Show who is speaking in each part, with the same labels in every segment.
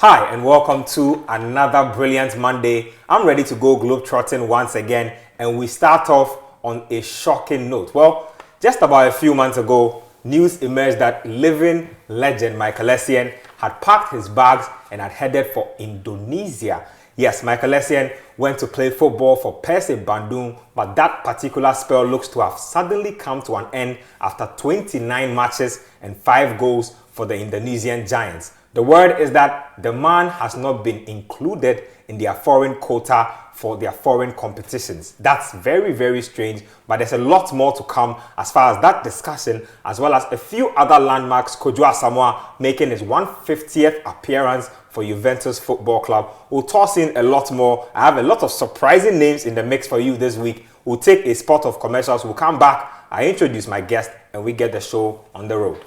Speaker 1: Hi and welcome to another brilliant Monday. I'm ready to go globetrotting once again, and we start off on a shocking note. Well, just about a few months ago, news emerged that living legend Michael Essien had packed his bags and had headed for Indonesia. Yes, Michael Essien went to play football for Persib Bandung, but that particular spell looks to have suddenly come to an end after 29 matches and 5 goals for the Indonesian Giants. The word is that the man has not been included in their foreign quota for their foreign competitions. That's very, very strange, but there's a lot more to come as far as that discussion, as well as a few other landmarks. Kojo Asamoah making his 150th appearance for Juventus Football Club. We'll toss in a lot more. I have a lot of surprising names in the mix for you this week. We'll take a spot of commercials. We'll come back. I introduce my guest and we get the show on the road.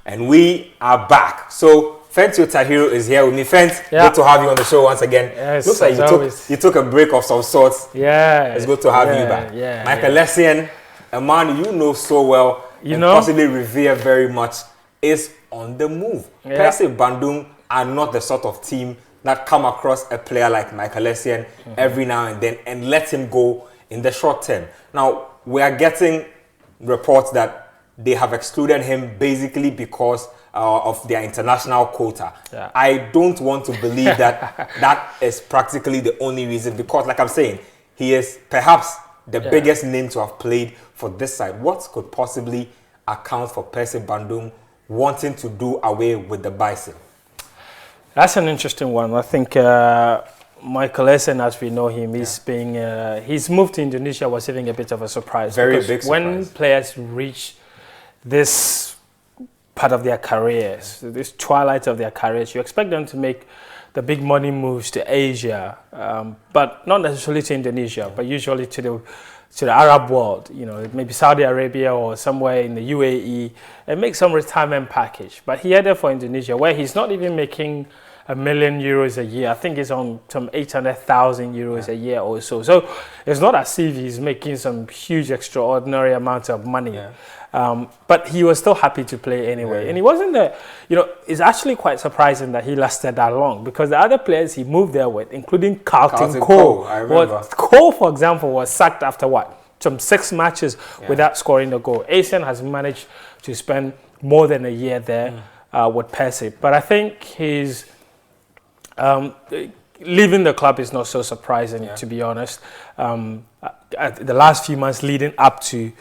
Speaker 1: And we are back. So Fentio Tahiru is here with me. Fent, good to have you on the show once again.
Speaker 2: Yes,
Speaker 1: looks like you took a break of some sorts.
Speaker 2: Yeah.
Speaker 1: It's good to have you back. Michael Essien, a man you know so well and possibly revere very much, is on the move. Persib Bandung are not the sort of team that come across a player like Michael Essien every now and then and let him go in the short term. Now, we are getting reports that they have excluded him basically because of their international quota. Yeah. I don't want to believe that that is practically the only reason, because like I'm saying, he is perhaps the biggest name to have played for this side. What could possibly account for Persib Bandung wanting to do away with the Bison?
Speaker 2: That's an interesting one. I think Michael Essien, as we know him, his move to Indonesia was even a bit of a surprise.
Speaker 1: Very big surprise.
Speaker 2: When players reach this part of their careers, this twilight of their careers, you expect them to make the big money moves to Asia, but not necessarily to Indonesia, but usually to the Arab world, maybe Saudi Arabia or somewhere in the UAE, and make some retirement package. But he headed for Indonesia, where he's not even making €1 million a year. I think he's on some 800,000 euros a year or so. So it's not as if he's making some huge, extraordinary amount of money. Yeah. But he was still happy to play anyway. Yeah. And he wasn't there. It's actually quite surprising that he lasted that long, because the other players he moved there with, including Carlton Cole.
Speaker 1: I remember.
Speaker 2: Cole, for example, was sacked after some 6 matches without scoring a goal. Essien has managed to spend more than a year there with Persib. But I think he's leaving the club is not so surprising, to be honest. The last few months leading up to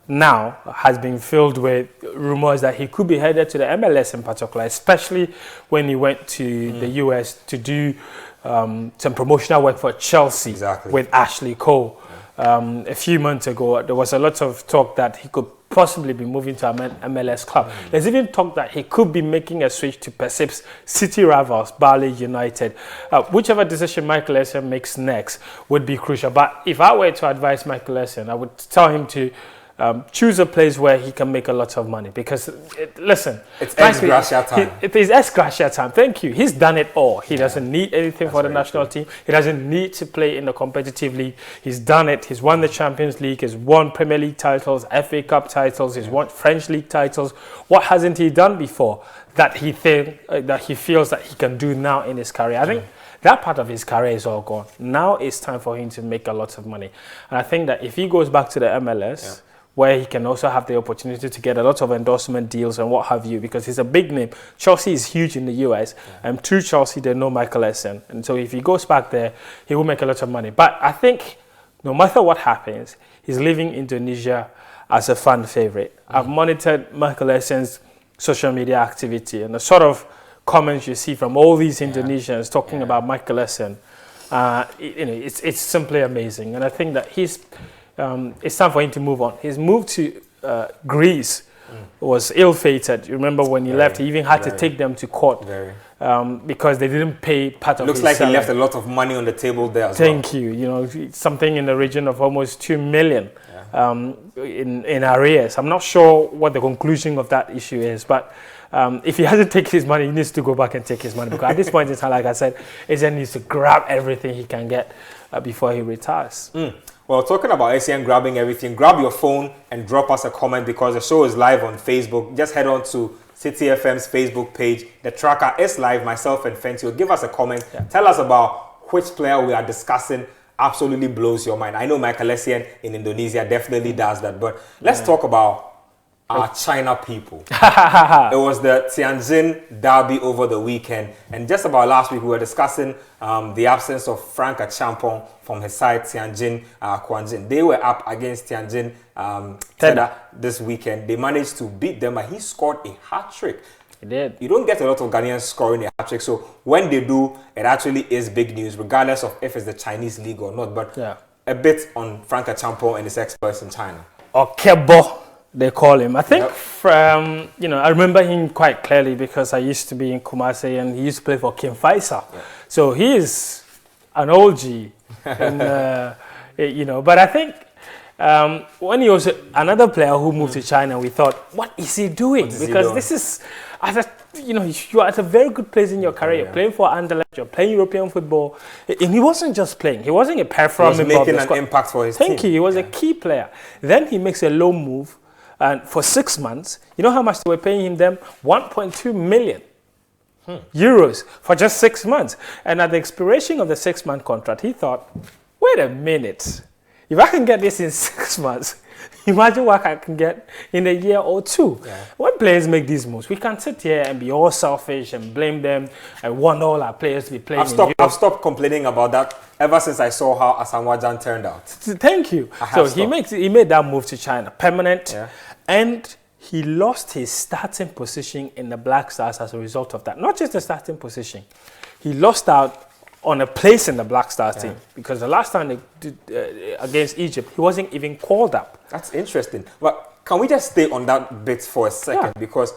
Speaker 2: now has been filled with rumors that he could be headed to the MLS in particular, especially when he went to the US to do some promotional work for Chelsea with Ashley Cole. A few months ago, there was a lot of talk that he could possibly be moving to an MLS club. There's even talk that he could be making a switch to Persib's city rivals, Bali United. Whichever decision Michael Essien makes next would be crucial. But if I were to advise Michael Essien, I would tell him to choose a place where he can make a lot of money, because
Speaker 1: it's ex-gratia time.
Speaker 2: It is ex-gratia time. Thank you. He's done it all. He doesn't need anything for the national team. He doesn't need to play in the competitive league. He's done it. He's won the Champions League. He's won Premier League titles, FA Cup titles. He's won French League titles. What hasn't he done before that he feels that he can do now in his career? I think that part of his career is all gone. Now it's time for him to make a lot of money. And I think that if he goes back to the MLS, where he can also have the opportunity to get a lot of endorsement deals and what have you, because he's a big name. Chelsea is huge in the US, and through Chelsea they know Michael Essien, and so if he goes back there, he will make a lot of money. But I think no matter what happens, he's leaving Indonesia as a fan favorite. I've monitored Michael Essien's social media activity and the sort of comments you see from all these Indonesians talking about Michael Essien, it's simply amazing. And I think that it's time for him to move on. His move to Greece was ill-fated. You remember when he left, he even had to take them to court because they didn't pay part of his salary.
Speaker 1: Looks like he left a lot of money on the table there as well.
Speaker 2: Thank you. You know, something in the region of almost 2 million in arrears. I'm not sure what the conclusion of that issue is, but if he hasn't taken his money, he needs to go back and take his money, because at this point in time, like I said, Essien needs to grab everything he can get before he retires.
Speaker 1: Well, talking about Essien grabbing everything, grab your phone and drop us a comment, because the show is live on Facebook. Just head on to Citi FM's Facebook page. The tracker is live. Myself and Fentio, give us a comment. Tell us about which player we are discussing absolutely blows your mind. I know Michael Essien in Indonesia definitely does that, but let's talk about our China people. It was the Tianjin derby over the weekend, and just about last week we were discussing the absence of Frank Achampong from his side, Tianjin Quanjin. They were up against Tianjin Teda this weekend. They managed to beat them, and he scored a hat-trick.
Speaker 2: He did.
Speaker 1: You don't get a lot of Ghanaians scoring a hat-trick, so when they do, it actually is big news, regardless of if it's the Chinese league or not. But a bit on Frank Achampong and his exploits in China.
Speaker 2: Okebo, they call him. I think from, I remember him quite clearly because I used to be in Kumasi and he used to play for Kim Faisal. So he is an OG. And, but I think when he was another player who moved to China, we thought, what is he doing? Because this is, you are at a very good place in your career. You're playing for Anderlecht, you're playing European football. And he wasn't just playing. He wasn't a peripheral member.
Speaker 1: He was making an impact for his team.
Speaker 2: Thank you. He was a key player. Then he makes a loan move. And for 6 months, you know how much they were paying him then? 1.2 million euros for just 6 months. And at the expiration of the 6-month contract, he thought, wait a minute. If I can get this in 6 months, imagine what I can get in a year or two. When players make these moves, we can sit here and be all selfish and blame them and want all our players to be playing
Speaker 1: I've stopped complaining about that ever since I saw how Asamoah Gyan turned out.
Speaker 2: Thank you. So he made that move to China permanent, and he lost his starting position in the Black Stars as a result of that. Not just the starting position. He lost out on a place in the Black Stars team, because the last time they did against Egypt, he wasn't even called up.
Speaker 1: That's interesting. But can we just stay on that bit for a second? Because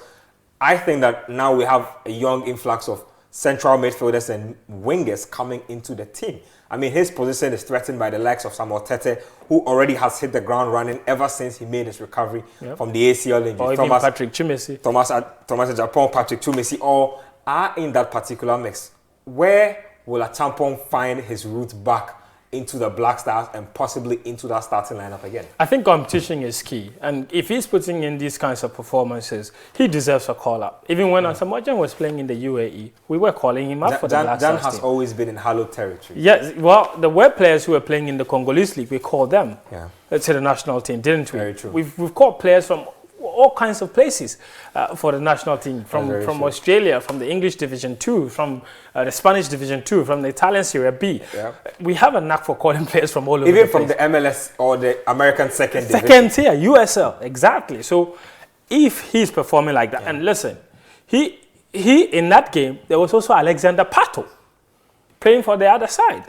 Speaker 1: I think that now we have a young influx of central midfielders and wingers coming into the team. I mean, his position is threatened by the likes of Samuel Tete, who already has hit the ground running ever since he made his recovery from the ACL injury.
Speaker 2: Or even Patrick Chumesi.
Speaker 1: Thomas Achampong, Patrick Chumesi, all are in that particular mix. Where will Achampong find his route back into the Black Stars and possibly into that starting lineup again? I
Speaker 2: think competition is key. And if he's putting in these kinds of performances, he deserves a call-up. Even when Asamoah Gyan was playing in the UAE, we were calling him up for the Black Stars
Speaker 1: Gyan has always been in hallowed territory.
Speaker 2: Yes, well, the were players who were playing in the Congolese league, we called them to the national team, didn't we?
Speaker 1: Very true.
Speaker 2: We've called players from all kinds of places for the national team, from Australia, from the English Division 2, from the Spanish Division 2, from the Italian Serie B. We have a knack for calling players from all over
Speaker 1: Even from the MLS or the American second division.
Speaker 2: Second tier, USL, exactly. So if he's performing like that, and listen, he in that game, there was also Alexander Pato playing for the other side.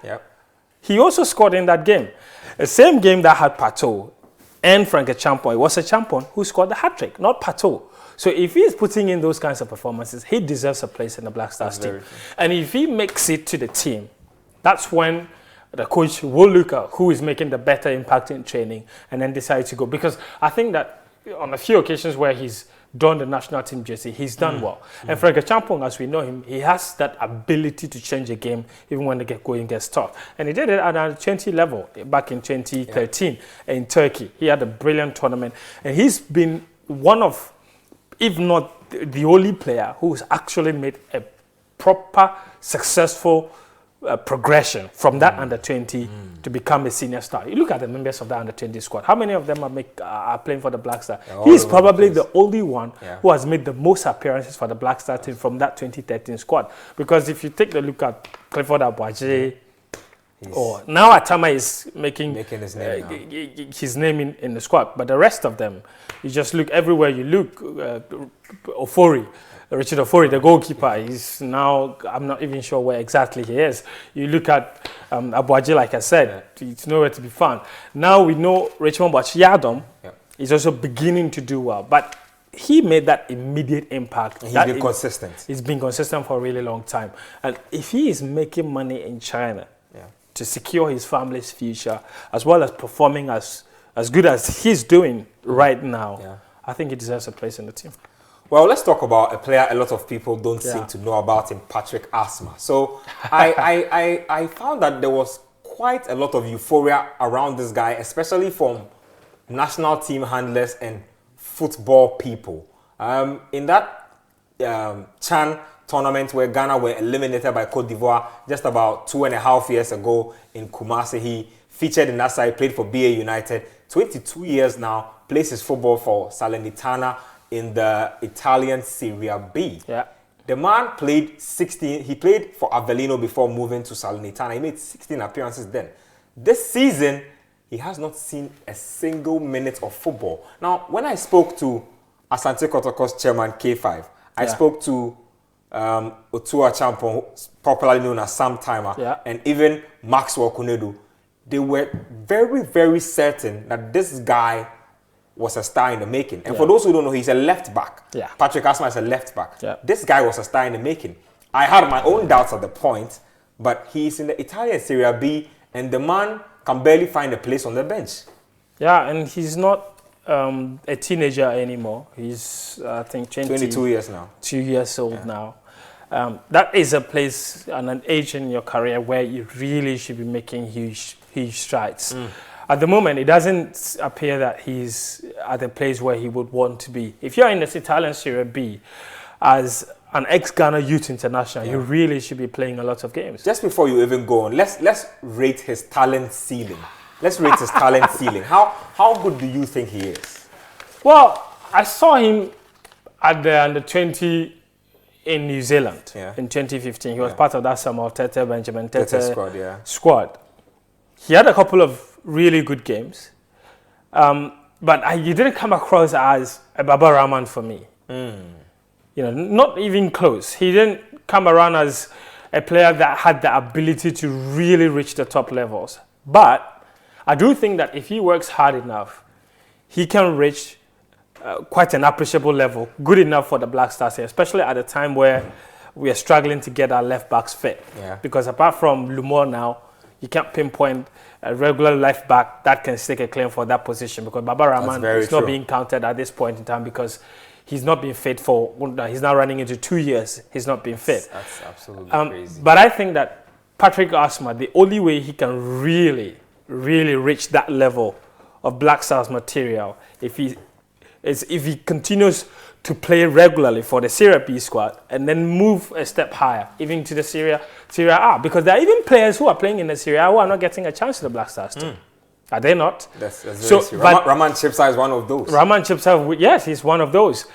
Speaker 2: He also scored in that game. The same game that had Pato and Frank Achampong, it was Achampong who scored the hat-trick, not Pato. So if he's putting in those kinds of performances, he deserves a place in the Black Stars team. And if he makes it to the team, that's when the coach will look at who is making the better impact in training and then decide to go. Because I think that on a few occasions where he's donned the national team jersey, he's done well. And Frank Achampong, as we know him, he has that ability to change a game even when the going gets tough. And he did it at a 20 level back in 2013 in Turkey. He had a brilliant tournament. And he's been one of, if not the only player who's actually made a proper, successful progression from that under-20 to become a senior star. You look at the members of that under-20 squad. How many of them are playing for the Black Star? He's probably the only one who has made the most appearances for the Black Star team from that 2013 squad. Because if you take a look at Clifford Abuaje, Now Atama is making
Speaker 1: his name
Speaker 2: his name in the squad, but the rest of them, you just look everywhere you look. Richard Ofori, the goalkeeper, he's now, I'm not even sure where exactly he is. You look at Abuaji, like I said, it's nowhere to be found. Now we know Richmond Boachiadom is also beginning to do well, but he made that immediate impact.
Speaker 1: He's been consistent.
Speaker 2: He's been consistent for a really long time. And if he is making money in China to secure his family's future, as well as performing as good as he's doing right now, I think he deserves a place in the team.
Speaker 1: Well, let's talk about a player a lot of people don't seem to know about him, Patrick Asma. So I found that there was quite a lot of euphoria around this guy, especially from national team handlers and football people. In that Chan tournament where Ghana were eliminated by Cote d'Ivoire just about 2.5 years ago in Kumasi, he featured in that side, played for BA United, 22 years now, plays his football for Salernitana in the Italian Serie B.
Speaker 2: Yeah.
Speaker 1: The man played 16, he played for Avellino before moving to Salernitana. He made 16 appearances then. This season, he has not seen a single minute of football. Now, when I spoke to Asante Kotoko's chairman, K5, I spoke to Otua Champon, popularly known as Sam Timer, and even Maxwell Kunedu. They were very, very certain that this guy was a star in the making. And for those who don't know, he's a left back. Patrick Asma is a left back. This guy was a star in the making. I had my own doubts at the point, but he's in the Italian Serie B, and the man can barely find a place on the bench. Yeah,
Speaker 2: and he's not a teenager anymore. He's, I think,
Speaker 1: 22 years now.
Speaker 2: 2 years old now. That is a place and an age in your career where you really should be making huge strides. At the moment, it doesn't appear that he's at a place where he would want to be. If you're in the Italian Serie B, as an ex-Ghana youth international, you really should be playing a lot of games.
Speaker 1: Just before you even go on, let's rate his talent ceiling. Let's rate his talent ceiling. How good do you think he is?
Speaker 2: Well, I saw him at the under-20 in New Zealand in 2015. He was part of that Samuel Tete, Benjamin Tete squad. He had a couple of really good games, but he didn't come across as a Baba Rahman for me. You know, not even close. He didn't come around as a player that had the ability to really reach the top levels. But I do think that if he works hard enough, he can reach quite an appreciable level, good enough for the Black Stars here, especially at a time where we are struggling to get our left backs fit. Because apart from Lumor now, you can't pinpoint a regular left back that can stake a claim for that position, because Baba Rahman is not being counted at this point in time because he's not been fit for, he's now running into 2 years, he's not been fit.
Speaker 1: That's absolutely crazy.
Speaker 2: But I think that Patrick Asma, the only way he can really reach that level of Black Stars material, if he continues to play regularly for the Serie B squad and then move a step higher, even to the Serie A, because there are even players who are playing in the Serie A who are not getting a chance to the Black Stars team. Are they not?
Speaker 1: That's very true. Raman Chipsa is one of those.
Speaker 2: Raman Chipsa, yes, he's one of those.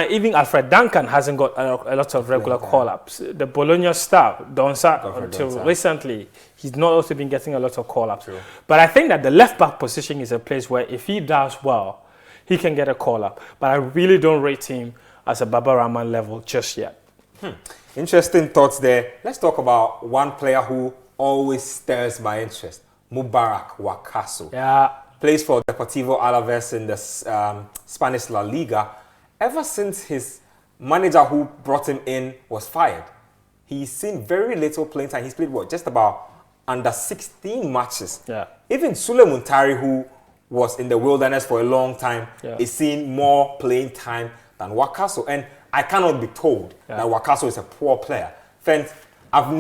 Speaker 2: Even Alfred Duncan hasn't got a lot of regular call-ups. The Bologna star, Donsa, until recently, he's not also been getting a lot of call-ups. But I think that the left-back position is a place where if he does well, he can get a call-up. But I really don't rate him as a Baba Rahman level just yet.
Speaker 1: Interesting thoughts there. Let's talk about one player who always stirs my interest. Mubarak Wakaso. Plays for Deportivo Alaves in the Spanish La Liga. Ever since his manager who brought him in was fired, he's seen very little playing time. He's played, just about under 16 matches. Even Sule Muntari, who was in the wilderness for a long time, is seeing more playing time than Wakaso. And I cannot be told that Wakaso is a poor player. Friends, I've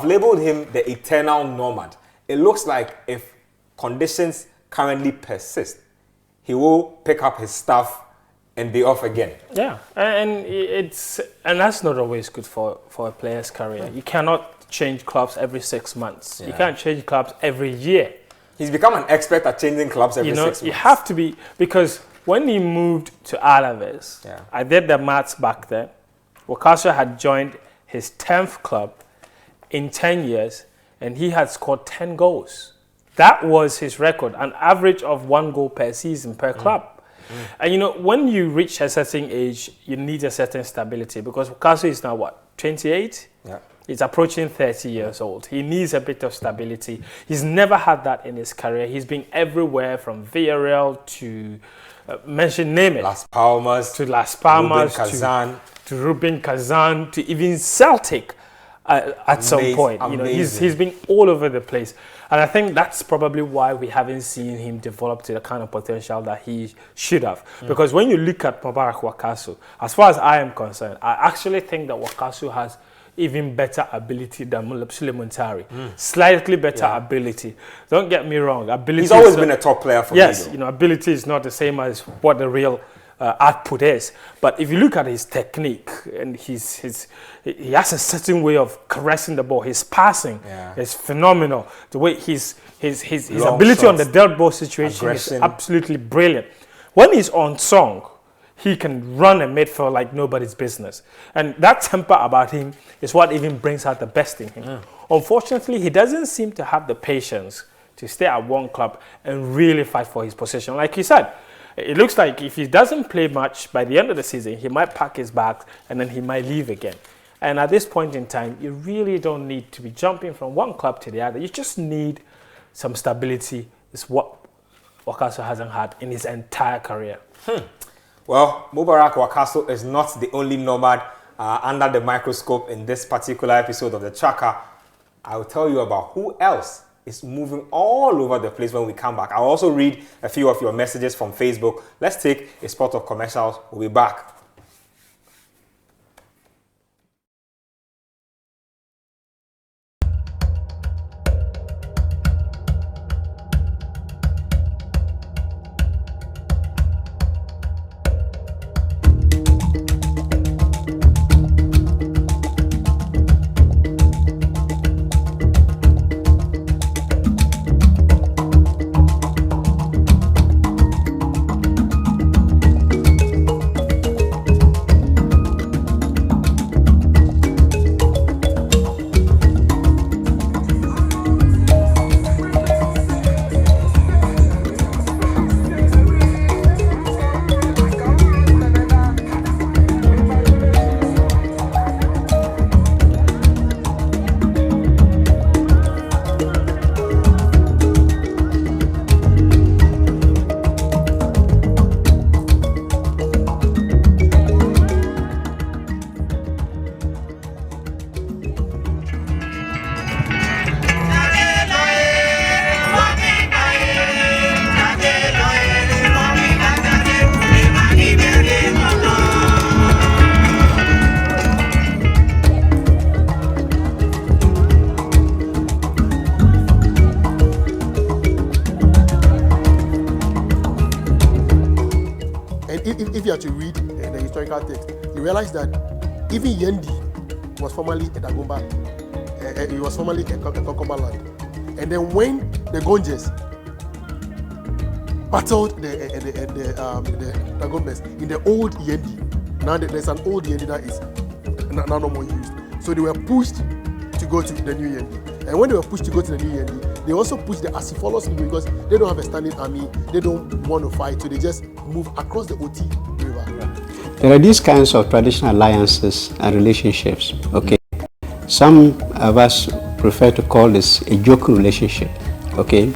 Speaker 1: labeled him the eternal nomad. It looks like if conditions currently persist, he will pick up his stuff and be off again. And that's not always good for a player's career. You cannot change clubs every 6 months. You can't change clubs every year. He's become an expert at changing clubs every 6 months.
Speaker 2: You have to be, because when he moved to Alaves, I did the maths back then. Wakaso had joined his 10th club in 10 years, and he had scored 10 goals. That was his record, an average of 1 goal per season per club. And you know, when you reach a certain age, you need a certain stability, because Castle is now what, 28?
Speaker 1: Yeah.
Speaker 2: He's approaching 30 years old. He needs a bit of stability. He's never had that in his career. He's been everywhere from Villarreal to, name it.
Speaker 1: Las Palmas.
Speaker 2: To Las Palmas.
Speaker 1: Rubin Kazan.
Speaker 2: To Rubin Kazan. To even Celtic at some point. You know, he's been all over the place. And I think that's probably why we haven't seen him develop to the kind of potential that he should have. Because when you look at Mubarak Wakaso, as far as I am concerned, I actually think that Wakaso has even better ability than Suleiman Tari. Slightly better ability. Don't get me wrong. Ability.
Speaker 1: He's always been a top player for me.
Speaker 2: Yes, you know, ability is not the same as what the real output is. But if you look at his technique, and he has a certain way of caressing the ball. His passing is phenomenal. The way his ability on the dead ball situation is absolutely brilliant. When he's on song, he can run a midfield like nobody's business. And that temper about him is what even brings out the best in him. Unfortunately, he doesn't seem to have the patience to stay at one club and really fight for his position. Like you said, it looks like if he doesn't play much, by the end of the season, he might pack his bags and then he might leave again. And at this point in time, you really don't need to be jumping from one club to the other. You just need some stability. It's what Wakaso hasn't had in his entire career.
Speaker 1: Well, Mubarak Wakaso is not the only nomad under the microscope in this particular episode of the Tracker. I will tell you about who else is moving all over the place when we come back. I'll also read a few of your messages from Facebook. Let's take a spot of commercials. We'll be back.
Speaker 3: If you are to read the historical text, you realize that even Yendi was formerly a Dagomba. It was formerly a Konkoma land. And then when the Gonjes battled the Dagombas in the old Yendi, now there's an old Yendi that is now no more used. So they were pushed to go to the new Yendi. And when they were pushed to go to the new Yendi, they also pushed the Asifolos people because they don't have a standing army, they don't want to fight, so they just move across the Oti River.
Speaker 4: There are these kinds of traditional alliances and relationships. Okay, some of us prefer to call this a joking relationship. Okay,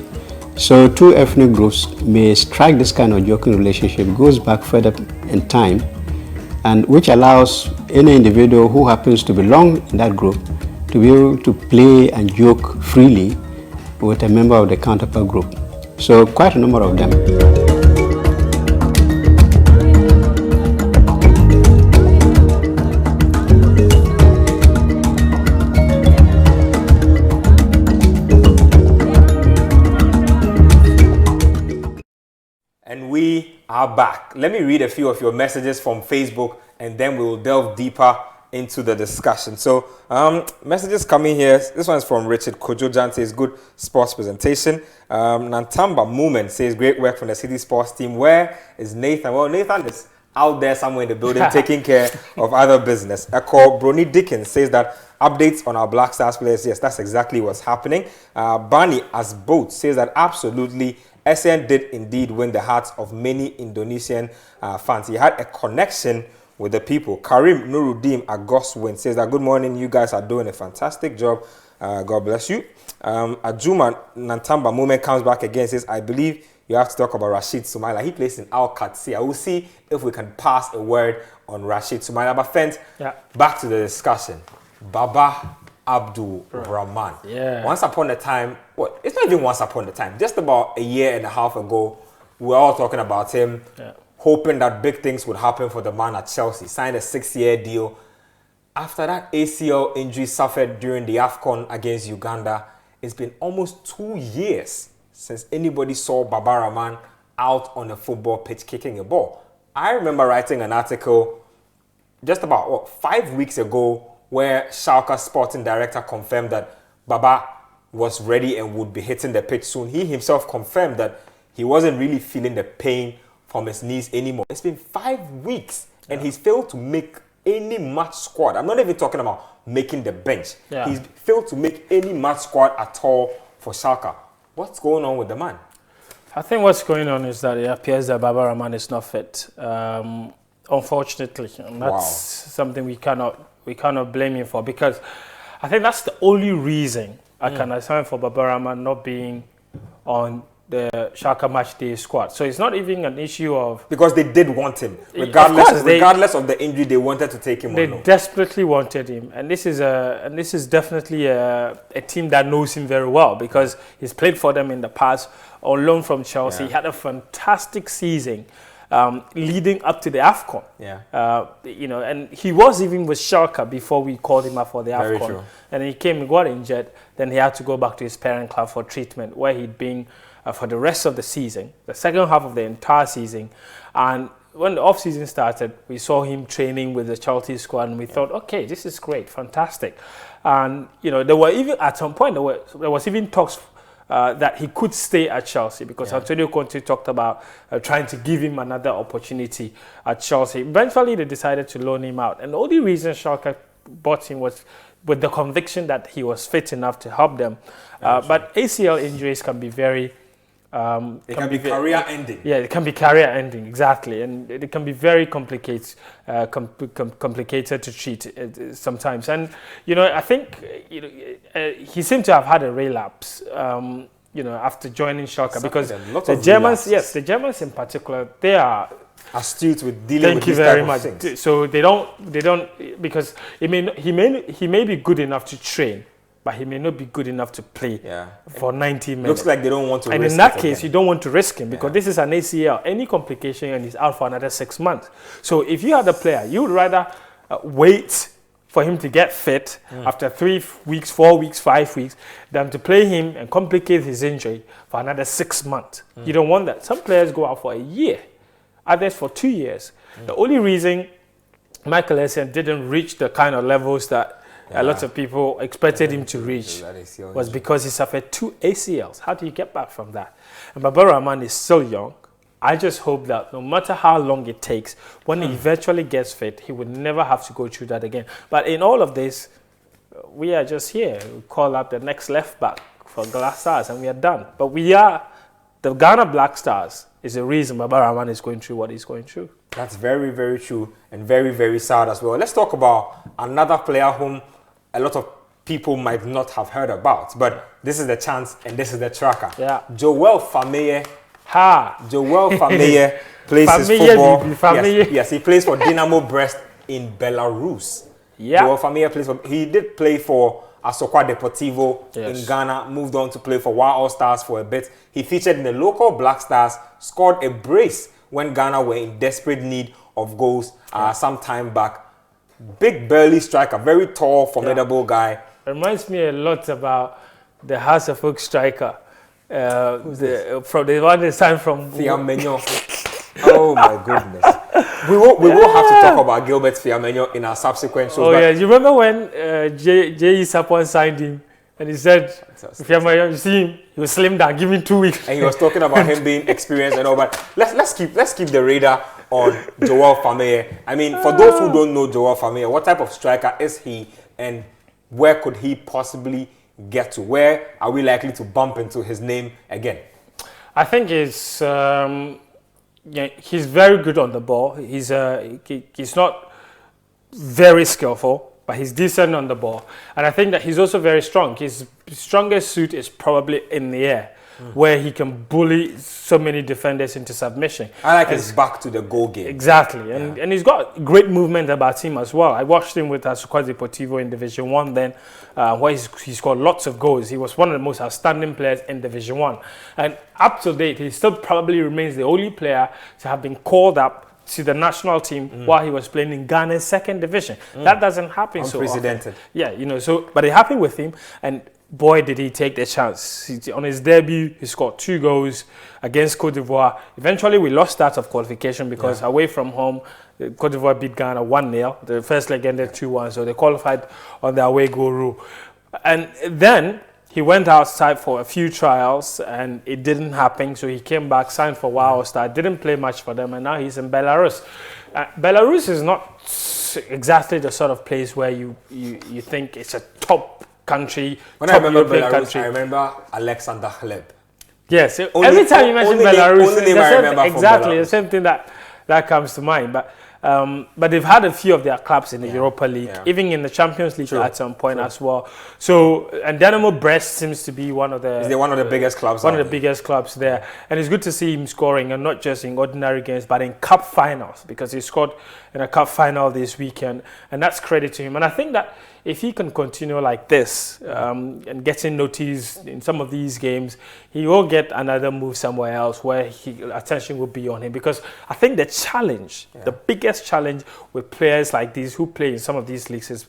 Speaker 4: so two ethnic groups may strike this kind of joking relationship. It goes back further in time, and which allows any individual who happens to belong in that group to be able to play and joke freely with a member of the counterpart group. So quite a number of them.
Speaker 1: And we are back. Let me read a few of your messages from Facebook and then we will delve deeper into the discussion. So messages coming here. This one is from Richard Kojojan, says good sports presentation. Nantamba Movement says great work from the Citi Sports team. Where is Nathan? Well, Nathan is out there somewhere in the building taking care of other business. Echo Brony Dickens says that updates on our Black Stars players. Yes, that's exactly what's happening. Barney as Boat says that absolutely SN did indeed win the hearts of many Indonesian fans. He had a connection with the people. Karim Nuruddin Agoswin says that good morning, you guys are doing a fantastic job. God bless you. Ajuma Nantamba Moment comes back again, says, I believe you have to talk about Rashid Sumaila. He plays in Al Qadsi. I will see if we can pass a word on Rashid Sumaila. But friends, back to the discussion. Baba Abdul Rahman.
Speaker 2: Yeah.
Speaker 1: Once upon a time, it's not even once upon a time, just about a year and a half ago, we were all talking about him, hoping that big things would happen for the man at Chelsea. Signed a 6-year deal. After that ACL injury suffered during the AFCON against Uganda, it's been almost 2 years since anybody saw Baba Rahman out on a football pitch kicking a ball. I remember writing an article just about 5 weeks ago where Schalke sporting director confirmed that Baba was ready and would be hitting the pitch soon. He himself confirmed that he wasn't really feeling the pain from his knees anymore. It's been 5 weeks and he's failed to make any match squad. I'm not even talking about making the bench. He's failed to make any match squad at all for Schalke. What's going on with the man?
Speaker 2: I think what's going on is that it appears that Baba Rahman is not fit, unfortunately, and that's something we cannot blame him for, because I think that's the only reason I can assign for Baba Rahman not being on the Schalke match day squad. So it's not even an issue of... Because they did want him. Regardless of the injury, they wanted to take him on. They desperately wanted him. And this is definitely a team that knows him very well, because he's played for them in the past on loan from Chelsea. He had a fantastic season leading up to the AFCON. And he was even with Schalke before we called him up for the AFCON. And he came and got injured. Then he had to go back to his parent club for treatment, where he'd been for the rest of the season, the second half of the entire season. And when the off-season started, we saw him training with the Chelsea squad, and we thought, okay, this is great, fantastic. And there were even, at some point, there was even talks that he could stay at Chelsea, because Antonio Conte talked about trying to give him another opportunity at Chelsea. Eventually, they decided to loan him out. And the only reason Schalke bought him was with the conviction that he was fit enough to help them. But ACL injuries can be very...
Speaker 1: it can be career-ending. Yeah,
Speaker 2: it can be career-ending, exactly. And it can be very complicated to treat sometimes. And, I think he seemed to have had a relapse, after joining Schalke. Because the Germans, the Germans in particular, they are...
Speaker 1: astute with dealing with this type of things.
Speaker 2: So they don't, because he may be good enough to train, but he may not be good enough to play for 90 minutes.
Speaker 1: Looks like they don't want to risk it.
Speaker 2: And in that case, you don't want to risk him, because this is an ACL. Any complication, and he's out for another 6 months. So if you had a player, you would rather wait for him to get fit after 3 weeks, 4 weeks, 5 weeks, than to play him and complicate his injury for another 6 months. You don't want that. Some players go out for a year, others for 2 years. The only reason Michael Essien didn't reach the kind of levels that a lot of people expected him to reach was because he suffered 2 ACLs. How do you get back from that? And Baba Rahman is still young. I just hope that no matter how long it takes, when he eventually gets fit, he would never have to go through that again. But in all of this, we are just here. We call up the next left back for Black Stars, and we are done. But the Ghana Black Stars is the reason Baba Rahman is going through what he's going through.
Speaker 1: That's very, very true, and very, very sad as well. Let's talk about another player whom a lot of people might not have heard about, but this is the chance and this is the tracker. Joel Fameye. Joel Fameye plays his football. Yes, he plays for Dynamo Brest in Belarus. Joel Fameye he did play for Asokwa Deportivo in Ghana, moved on to play for Wa All Stars for a bit. He featured in the local Black Stars, scored a brace when Ghana were in desperate need of goals some time back. Big burly striker, very tall, formidable guy.
Speaker 2: It reminds me a lot about the House of Oak striker. From the one they signed from
Speaker 1: Fiamenyo. Oh my goodness. We will have to talk about Gilbert Fiamenyo in our subsequent shows.
Speaker 2: Oh yeah, you remember when J.E. Sapon signed him and he said, Fiamenyo, you see him, he was slim down, give him 2 weeks.
Speaker 1: And he was talking about him being experienced and all, but let's keep the radar on Joel Fameye. I mean, for those who don't know Joel Fameye, what type of striker is he, and where could he possibly get to? Where are we likely to bump into his name again?
Speaker 2: I think he's very good on the ball. He's not very skillful, but he's decent on the ball. And I think that he's also very strong. His strongest suit is probably in the air, where he can bully so many defenders into submission.
Speaker 1: I like his back to the goal game.
Speaker 2: Exactly. And he's got great movement about him as well. I watched him with Asukwa Deportivo in Division 1 then, where he scored lots of goals. He was one of the most outstanding players in Division 1. And up to date, he still probably remains the only player to have been called up to the national team while he was playing in Ghana's second division. That doesn't happen so often.
Speaker 1: Unprecedented.
Speaker 2: Yeah, you know, so, but it happened with him, and boy, did he take the chance. On his debut, he scored 2 goals against Cote d'Ivoire. Eventually, we lost that of qualification because away from home, Cote d'Ivoire beat Ghana 1-0. The first leg ended 2-1, so they qualified on the away goal rule. And then he went outside for a few trials, and it didn't happen. So he came back, signed for Wild Star, didn't play much for them, and now he's in Belarus. Belarus is not exactly the sort of place where you think it's a top country.
Speaker 1: When I remember Belarus, I remember Alexander Hleb.
Speaker 2: Yes, every time you mention Belarus, exactly the same thing that comes to mind. But they've had a few of their clubs in the Europa League, even in the Champions League at some point as well. So, and Dynamo Brest seems to be one of the
Speaker 1: biggest clubs.
Speaker 2: One of the biggest clubs there, and it's good to see him scoring, and not just in ordinary games, but in cup finals, because he scored in a cup final this weekend, and that's credit to him. And I think that if he can continue like this and getting noticed in some of these games, he will get another move somewhere else where attention will be on him. Because I think the challenge, the biggest challenge with players like these who play in some of these leagues is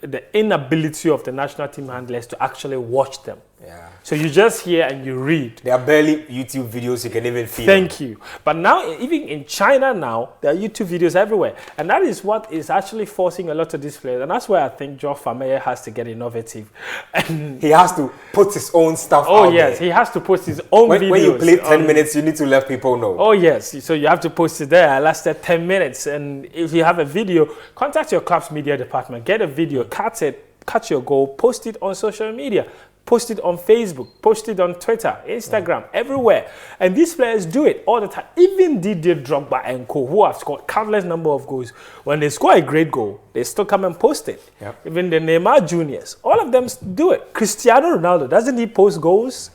Speaker 2: the inability of the national team handlers to actually watch them.
Speaker 1: Yeah.
Speaker 2: So you just hear and you read.
Speaker 1: There are barely YouTube videos you can even feel.
Speaker 2: Thank you. But now, even in China now, there are YouTube videos everywhere. And that is what is actually forcing a lot of these players. And that's where I think Joel Fameye has to get innovative. And
Speaker 1: he has to put his own stuff out
Speaker 2: Oh, yes. He has to post his own videos.
Speaker 1: When you play 10 minutes, you need to let people know.
Speaker 2: Oh, yes. So you have to post it there. I lasted 10 minutes. And if you have a video, contact your club's media department. Get a video, cut your goal, post it on social media. Post it on Facebook, post it on Twitter, Instagram, everywhere. And these players do it all the time. Even Didier Drogba and co, who have scored countless number of goals, when they score a great goal, they still come and post it. Yep. Even the Neymar Juniors, all of them do it. Cristiano Ronaldo, doesn't he post goals?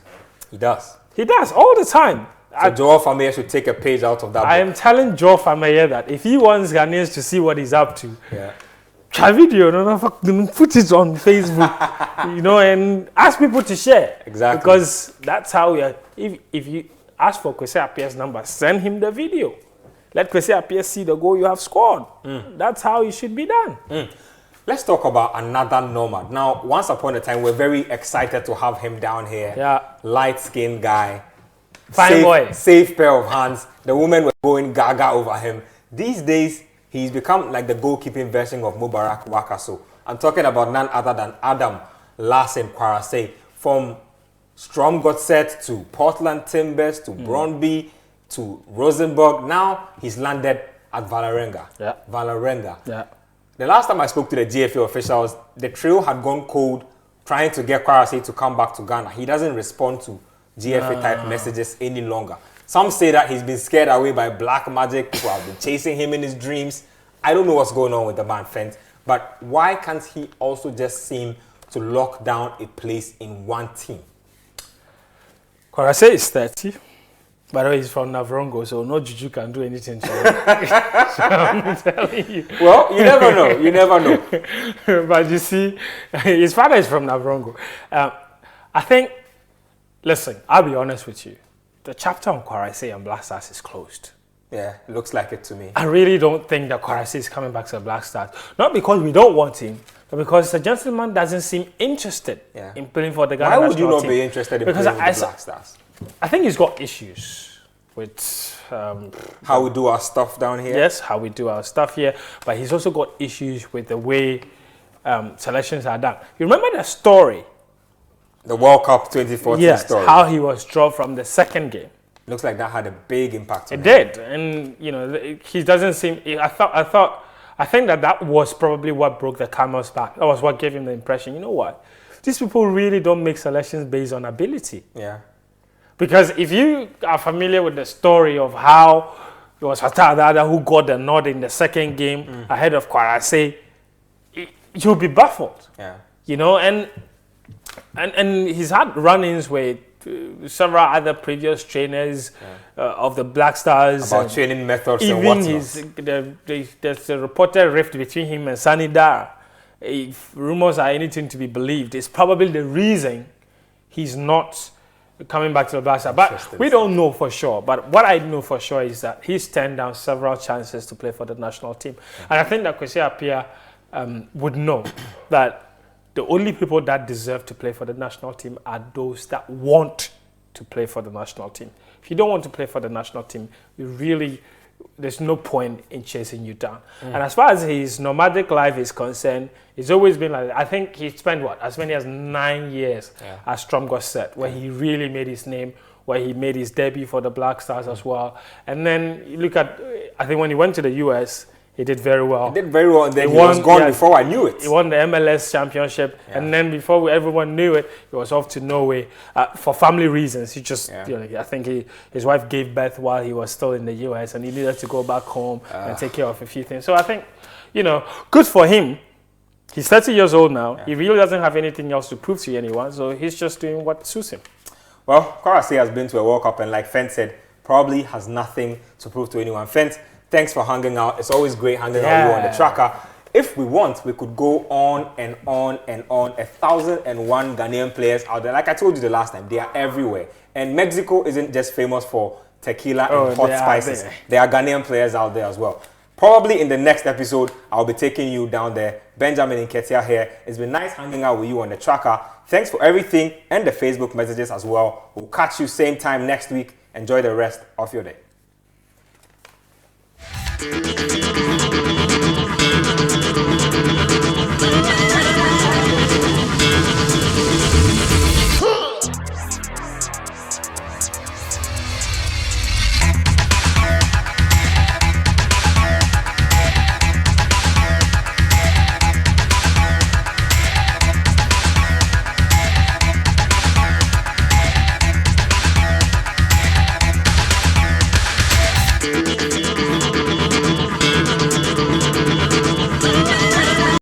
Speaker 1: He does.
Speaker 2: He does, all the time.
Speaker 1: So Joel Fameye should take a page out of that book.
Speaker 2: I am telling Joel Fameye that if he wants Ghanaians to see what he's up to, try video, put it on Facebook, and ask people to share.
Speaker 1: Exactly.
Speaker 2: Because that's how we are. If you ask for Kwesi Appiah's number, send him the video. Let Kwesi Appiah see the goal you have scored. That's how it should be done.
Speaker 1: Let's talk about another nomad. Now, once upon a time, we're very excited to have him down here.
Speaker 2: Yeah.
Speaker 1: Light-skinned guy.
Speaker 2: Fine boy.
Speaker 1: Safe pair of hands. The women were going gaga over him. These days, he's become like the goalkeeping version of Mubarak Wakaso. I'm talking about none other than Adam Larsen Kwarase. From Stromgotset to Portland Timbers to Brøndby to Rosenborg. Now he's landed at Valerenga.
Speaker 2: Yeah.
Speaker 1: Valerenga.
Speaker 2: Yeah.
Speaker 1: The last time I spoke to the GFA officials, the trail had gone cold trying to get Kwarase to come back to Ghana. He doesn't respond to GFA type messages any longer. Some say that he's been scared away by black magic. People have been chasing him in his dreams. I don't know what's going on with the man, Fent. But why can't he also just seem to lock down a place in one team?
Speaker 2: Kwarase is 30. By the way, he's from Navrongo, so no juju can do anything to him. So I'm telling you.
Speaker 1: Well, you never know. You never know.
Speaker 2: But you see, his father is from Navrongo. I think, listen, I'll be honest with you. The chapter on Kwarase and Black Stars is closed.
Speaker 1: Yeah, it looks like it to me.
Speaker 2: I really don't think that Kwarase is coming back to the Black Stars. Not because we don't want him, but because the gentleman doesn't seem interested in playing for the Ghana national team.
Speaker 1: Why would you not be interested in playing with the Black Stars?
Speaker 2: I think he's got issues with
Speaker 1: how we do our stuff down here.
Speaker 2: Yes, how we do our stuff here. But he's also got issues with the way selections are done. You remember the story?
Speaker 1: The World Cup 2014 story.
Speaker 2: How he was dropped from the second game.
Speaker 1: Looks like that had a big impact on
Speaker 2: It
Speaker 1: him.
Speaker 2: did, and you know, he doesn't seem. I think that was probably what broke the camel's back. That was what gave him the impression. You know what? These people really don't make selections based on ability.
Speaker 1: Yeah.
Speaker 2: Because if you are familiar with the story of how it was Fatah Dada who got the nod in the second game ahead of Kwarase, you'll be baffled.
Speaker 1: Yeah.
Speaker 2: You know, and he's had run-ins with several other previous trainers of the Black Stars.
Speaker 1: About training methods and
Speaker 2: even
Speaker 1: whatnot.
Speaker 2: there's a reported rift between him and Sani Dara. If rumors are anything to be believed, it's probably the reason he's not coming back to the Black Stars. But we don't know for sure. But what I know for sure is that he's turned down several chances to play for the national team. And I think that Kwesi Appiah would know that the only people that deserve to play for the national team are those that want to play for the national team. If you don't want to play for the national team, there's no point in chasing you down. And as far as his nomadic life is concerned, it's always been like, I think he spent as many as 9 years at Stromgårdset, where he really made his name, where he made his debut for the Black Stars as well. And then you look at, I think when he went to the US, he did very well.
Speaker 1: He did very well, and then he was gone before I knew it.
Speaker 2: He won the MLS championship, and then before everyone knew it, he was off to Norway for family reasons. He just, I think his wife gave birth while he was still in the US, and he needed to go back home and take care of a few things. So I think, good for him. He's 30 years old now. He really doesn't have anything else to prove to anyone, so he's just doing what suits him.
Speaker 1: Well, Kwarase has been to a World Cup, and like Fent said, probably has nothing to prove to anyone. Fent, thanks for hanging out. It's always great hanging out with you on the tracker. If we want, we could go on and on and on. 1,001 Ghanaian players out there. Like I told you the last time, they are everywhere. And Mexico isn't just famous for tequila and hot spices. There are Ghanaian players out there as well. Probably in the next episode, I'll be taking you down there. Benjamin Nketia here. It's been nice hanging out with you on the tracker. Thanks for everything and the Facebook messages as well. We'll catch you same time next week. Enjoy the rest of your day.